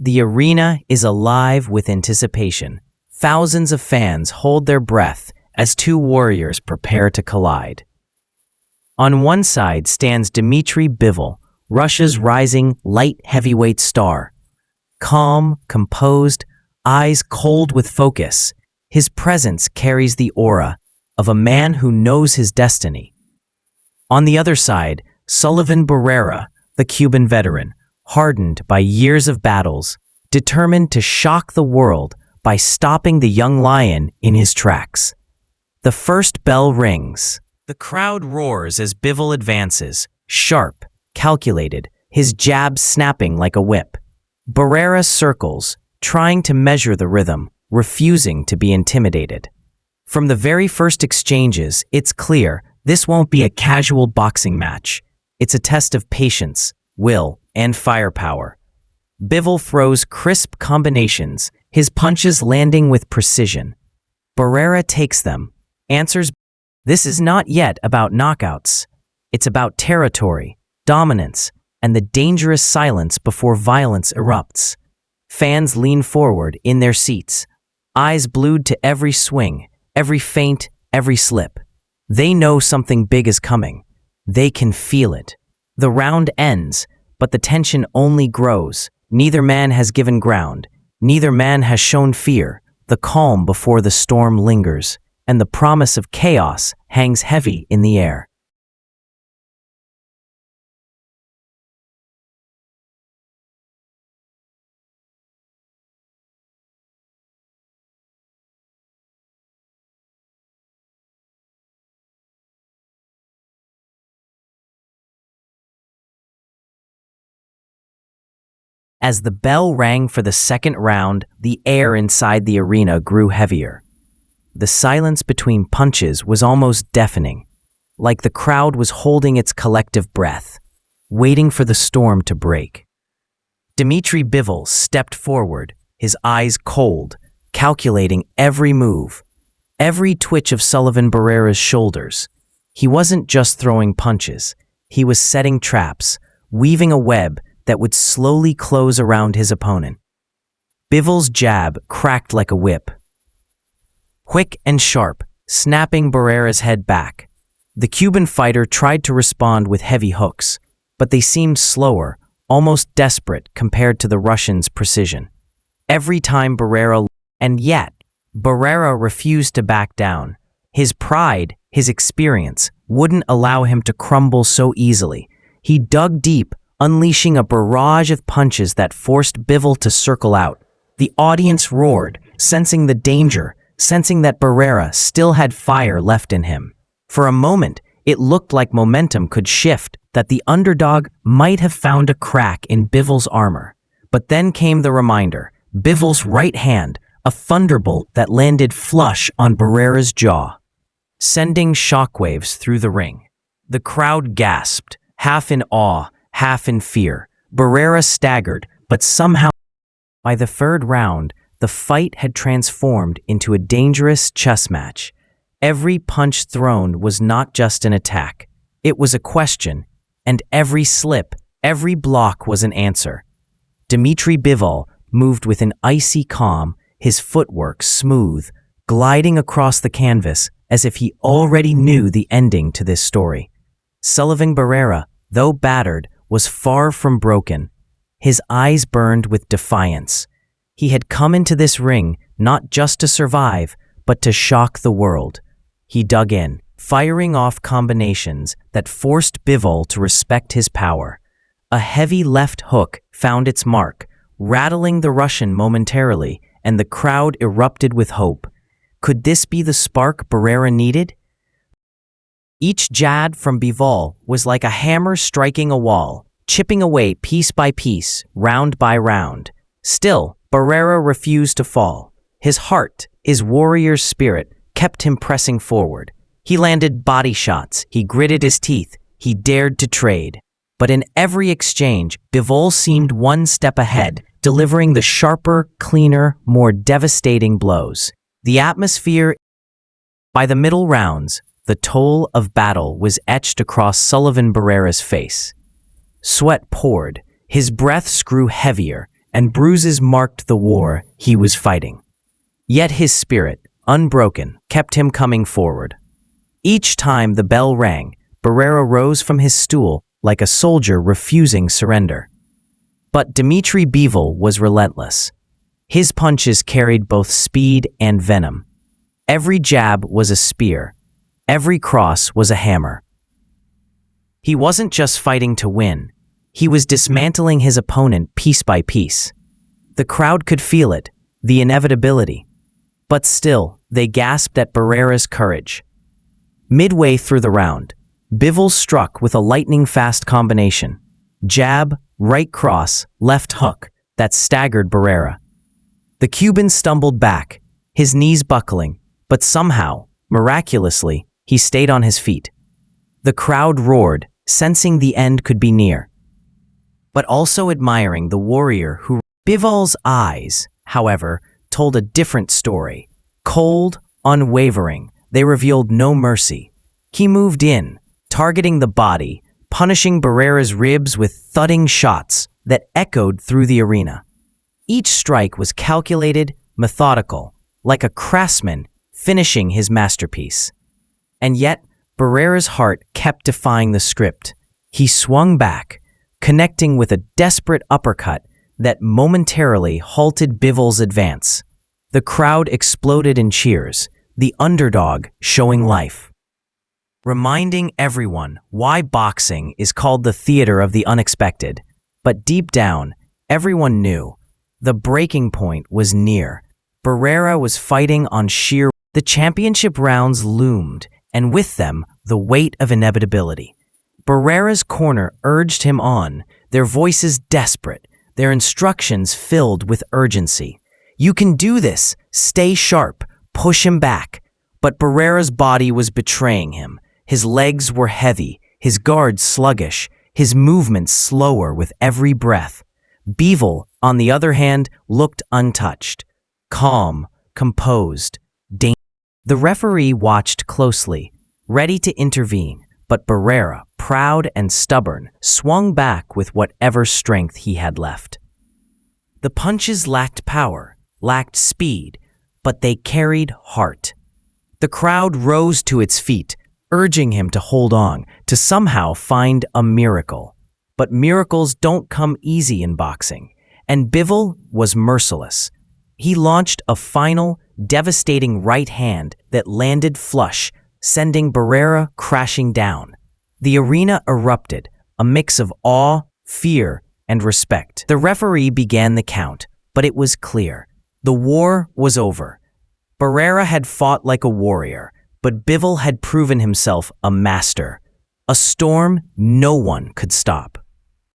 The arena is alive with anticipation. Thousands of fans hold their breath as two warriors prepare to collide. On one side stands Dmitry Bivol, Russia's rising light heavyweight star. Calm, composed, eyes cold with focus, his presence carries the aura of a man who knows his destiny. On the other side, Sullivan Barrera, the Cuban veteran, hardened by years of battles, determined to shock the world by stopping the young lion in his tracks. The first bell rings. The crowd roars as Bivol advances, sharp, calculated, his jab snapping like a whip. Barrera circles, trying to measure the rhythm, refusing to be intimidated. From the very first exchanges, it's clear this won't be a casual boxing match. It's a test of patience, will, and firepower. Bivol throws crisp combinations, his punches landing with precision. Barrera takes them, answers. This is not yet about knockouts. It's about territory, dominance, and the dangerous silence before violence erupts. Fans lean forward in their seats, eyes glued to every swing, every feint, every slip. They know something big is coming. They can feel it. The round ends, but the tension only grows. Neither man has given ground. Neither man has shown fear. The calm before the storm lingers, and the promise of chaos hangs heavy in the air. As the bell rang for the second round, the air inside the arena grew heavier. The silence between punches was almost deafening, like the crowd was holding its collective breath, waiting for the storm to break. Dmitry Bivol stepped forward, his eyes cold, calculating every move, every twitch of Sullivan Barrera's shoulders. He wasn't just throwing punches, he was setting traps, weaving a web that would slowly close around his opponent. Bivol's jab cracked like a whip, quick and sharp, snapping Barrera's head back. The Cuban fighter tried to respond with heavy hooks, but they seemed slower, almost desperate compared to the Russian's precision. Every time and yet, Barrera refused to back down. His pride, his experience, wouldn't allow him to crumble so easily. He dug deep, unleashing a barrage of punches that forced Bivol to circle out. The audience roared, sensing the danger, sensing that Barrera still had fire left in him. For a moment, it looked like momentum could shift, that the underdog might have found a crack in Bivol's armor. But then came the reminder, Bivol's right hand, a thunderbolt that landed flush on Barrera's jaw, sending shockwaves through the ring. The crowd gasped, half in awe, half in fear. Barrera staggered, but somehow, by the third round, the fight had transformed into a dangerous chess match. Every punch thrown was not just an attack. It was a question, and every slip, every block was an answer. Dmitry Bivol moved with an icy calm, his footwork smooth, gliding across the canvas as if he already knew the ending to this story. Sullivan Barrera, though battered, was far from broken. His eyes burned with defiance. He had come into this ring not just to survive, but to shock the world. He dug in, firing off combinations that forced Bivol to respect his power. A heavy left hook found its mark, rattling the Russian momentarily, and the crowd erupted with hope. Could this be the spark Barrera needed? Each jab from Bivol was like a hammer striking a wall, chipping away piece by piece, round by round. Still, Barrera refused to fall. His heart, his warrior's spirit, kept him pressing forward. He landed body shots, he gritted his teeth, he dared to trade. But in every exchange, Bivol seemed one step ahead, delivering the sharper, cleaner, more devastating blows. The atmosphere. By the middle rounds, the toll of battle was etched across Sullivan Barrera's face. Sweat poured, his breaths grew heavier, and bruises marked the war he was fighting. Yet his spirit, unbroken, kept him coming forward. Each time the bell rang, Barrera rose from his stool like a soldier refusing surrender. But Dmitry Bivol was relentless. His punches carried both speed and venom. Every jab was a spear. Every cross was a hammer. He wasn't just fighting to win. He was dismantling his opponent piece by piece. The crowd could feel it, the inevitability. But still, they gasped at Barrera's courage. Midway through the round, Bivol struck with a lightning-fast combination. Jab, right cross, left hook that staggered Barrera. The Cuban stumbled back, his knees buckling, but somehow, miraculously, he stayed on his feet. The crowd roared, sensing the end could be near, but also admiring the warrior who... Bivol's eyes, however, told a different story. Cold, unwavering, they revealed no mercy. He moved in, targeting the body, punishing Barrera's ribs with thudding shots that echoed through the arena. Each strike was calculated, methodical, like a craftsman finishing his masterpiece. And yet, Barrera's heart kept defying the script. He swung back, connecting with a desperate uppercut that momentarily halted Bivol's advance. The crowd exploded in cheers, the underdog showing life, reminding everyone why boxing is called the theater of the unexpected. But deep down, everyone knew the breaking point was near. Barrera was fighting on sheer... The championship rounds loomed, and with them, the weight of inevitability. Barrera's corner urged him on, their voices desperate, their instructions filled with urgency. You can do this, stay sharp, push him back. But Barrera's body was betraying him. His legs were heavy, his guard sluggish, his movements slower with every breath. Bivol, on the other hand, looked untouched, calm, composed, dangerous. The referee watched closely, ready to intervene, but Barrera, proud and stubborn, swung back with whatever strength he had left. The punches lacked power, lacked speed, but they carried heart. The crowd rose to its feet, urging him to hold on, to somehow find a miracle. But miracles don't come easy in boxing, and Bivol was merciless. He launched a final, devastating right hand that landed flush, sending Barrera crashing down. The arena erupted, a mix of awe, fear, and respect. The referee began the count, but it was clear. The war was over. Barrera had fought like a warrior, but Bivol had proven himself a master, a storm no one could stop.